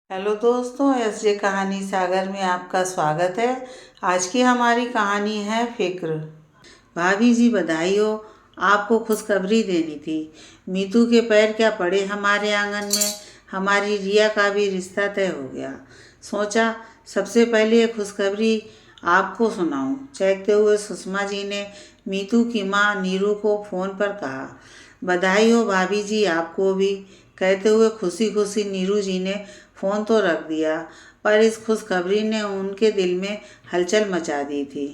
Hello दोस्तों, SJ कहानी सागर में आपका स्वागत है। आज की हमारी कहानी है फिक्र। भाभी जी बधाई हो, आपको खुशखबरी देनी थी। मीतू के पैर क्या पड़े हमारे आंगन में। हमारी रिया का भी रिश्ता तय हो गया। सोचा सबसे पहले ये खुशखबरी आपको सुनाऊं। चहकते हुए सुषमा जी ने मीतू की माँ नीरू को फ़ोन पर कहा। बधाई हो भाभी जी आपको भी, कहते हुए खुशी खुशी नीरू जी ने फ़ोन तो रख दिया, पर इस खुशखबरी ने उनके दिल में हलचल मचा दी थी।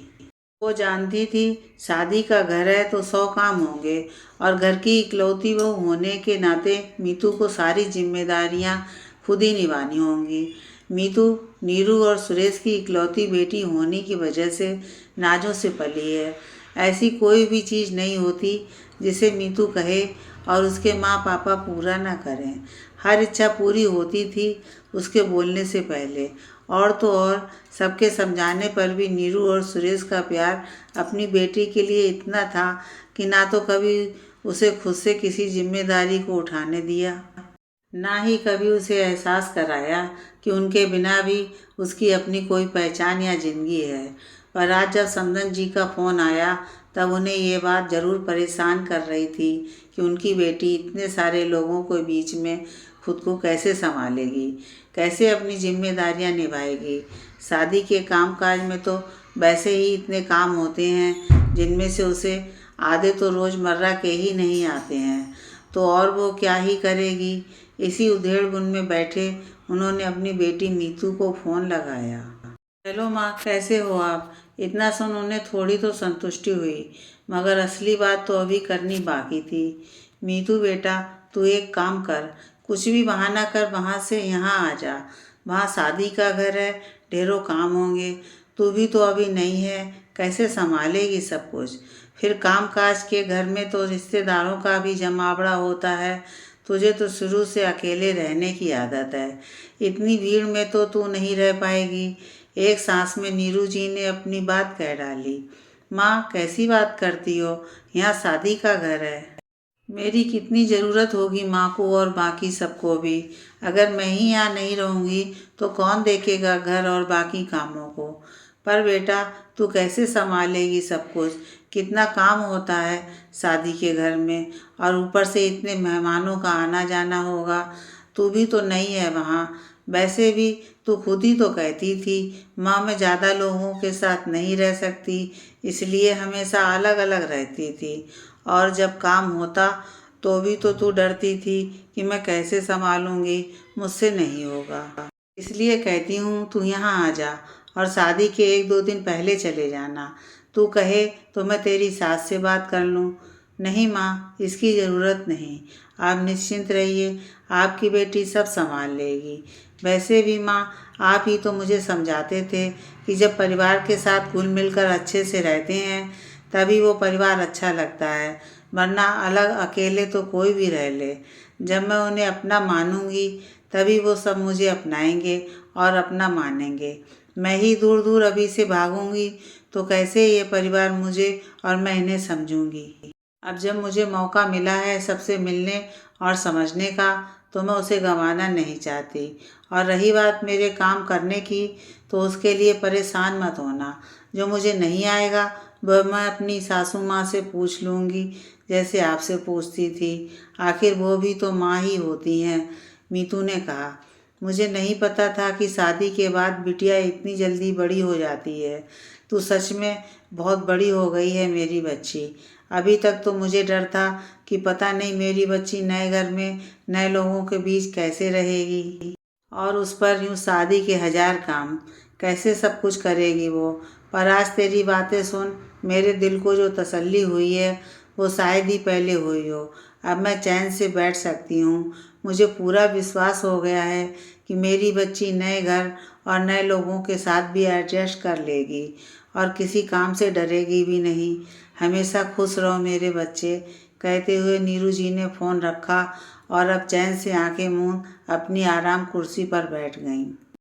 वो जानती थी शादी का घर है तो 100 काम होंगे, और घर की इकलौती बहू होने के नाते मीतू को सारी जिम्मेदारियां खुद ही निभानी होंगी। मीतू नीरू और सुरेश की इकलौती बेटी होने की वजह से नाजों से पली है। ऐसी कोई भी चीज़ नहीं होती जिसे मीतू कहे और उसके माँ पापा पूरा ना करें। हर इच्छा पूरी होती थी उसके बोलने से पहले। और तो और सबके समझाने पर भी नीरू और सुरेश का प्यार अपनी बेटी के लिए इतना था कि ना तो कभी उसे खुद से किसी जिम्मेदारी को उठाने दिया, ना ही कभी उसे एहसास कराया कि उनके बिना भी उसकी अपनी कोई पहचान या जिंदगी है। पर आज जब समदन जी का फ़ोन आया तब उन्हें ये बात ज़रूर परेशान कर रही थी कि उनकी बेटी इतने सारे लोगों के बीच में खुद को कैसे संभालेगी, कैसे अपनी जिम्मेदारियां निभाएगी। शादी के कामकाज में तो वैसे ही इतने काम होते हैं जिनमें से उसे आधे तो रोज़मर्रा के ही नहीं आते हैं, तो और वो क्या ही करेगी। इसी उधेड़-बुन में बैठे उन्होंने अपनी बेटी मीतू को फ़ोन लगाया। हेलो माँ, कैसे हो आप? इतना सुन उन्हें थोड़ी तो संतुष्टि हुई, मगर असली बात तो अभी करनी बाकी थी। मीतू बेटा, तू एक काम कर, कुछ भी बहाना कर वहाँ से यहाँ आ जा। वहाँ शादी का घर है, ढेरों काम होंगे। तू भी तो अभी नहीं है, कैसे संभालेगी सब कुछ। फिर काम काज के घर में तो रिश्तेदारों का भी जमावड़ा होता है। तुझे तो शुरू से अकेले रहने की आदत है, इतनी भीड़ में तो तू नहीं रह पाएगी। एक सांस में नीरू जी ने अपनी बात कह डाली। माँ, कैसी बात करती हो, यहाँ शादी का घर है। मेरी कितनी ज़रूरत होगी माँ को और बाकी सबको भी। अगर मैं ही यहाँ नहीं रहूँगी तो कौन देखेगा घर और बाकी कामों को। पर बेटा, तू कैसे संभालेगी सब कुछ। कितना काम होता है शादी के घर में, और ऊपर से इतने मेहमानों का आना जाना होगा। तू भी तो नहीं है वहाँ। वैसे भी तू खुद ही तो कहती थी माँ, मैं ज़्यादा लोगों के साथ नहीं रह सकती, इसलिए हमेशा अलग अलग रहती थी। और जब काम होता तो भी तो तू डरती थी कि मैं कैसे संभालूंगी, मुझसे नहीं होगा। इसलिए कहती हूँ तू यहाँ आ जा, और शादी के 1-2 दिन पहले चले जाना। तू कहे तो मैं तेरी सास से बात कर लूँ। नहीं माँ, इसकी ज़रूरत नहीं। आप निश्चिंत रहिए, आपकी बेटी सब संभाल लेगी। वैसे भी माँ, आप ही तो मुझे समझाते थे कि जब परिवार के साथ घुल मिलकर अच्छे से रहते हैं तभी वो परिवार अच्छा लगता है, वरना अलग अकेले तो कोई भी रह ले। जब मैं उन्हें अपना मानूंगी तभी वो सब मुझे अपनाएंगे और अपना मानेंगे। मैं ही दूर दूर अभी से भागूंगी तो कैसे ये परिवार मुझे और मैं इन्हें समझूंगी। अब जब मुझे मौका मिला है सबसे मिलने और समझने का तो मैं उसे गंवाना नहीं चाहती। और रही बात मेरे काम करने की, तो उसके लिए परेशान मत होना। जो मुझे नहीं आएगा वह मैं अपनी सासू माँ से पूछ लूँगी, जैसे आपसे पूछती थी। आखिर वो भी तो माँ ही होती हैं। मीतू ने कहा, मुझे नहीं पता था कि शादी के बाद बिटिया इतनी जल्दी बड़ी हो जाती है। तू सच में बहुत बड़ी हो गई है मेरी बच्ची। अभी तक तो मुझे डर था कि पता नहीं मेरी बच्ची नए घर में नए लोगों के बीच कैसे रहेगी, और उस पर यूँ शादी के 1000 काम, कैसे सब कुछ करेगी वो। पर आज तेरी बातें सुन मेरे दिल को जो तसल्ली हुई है वो शायद ही पहले हुई हो। अब मैं चैन से बैठ सकती हूँ। मुझे पूरा विश्वास हो गया है कि मेरी बच्ची नए घर और नए लोगों के साथ भी एडजस्ट कर लेगी और किसी काम से डरेगी भी नहीं। हमेशा खुश रहो मेरे बच्चे, कहते हुए नीरू जी ने फ़ोन रखा और अब चैन से आंखें मूंद अपनी आराम कुर्सी पर बैठ गईं।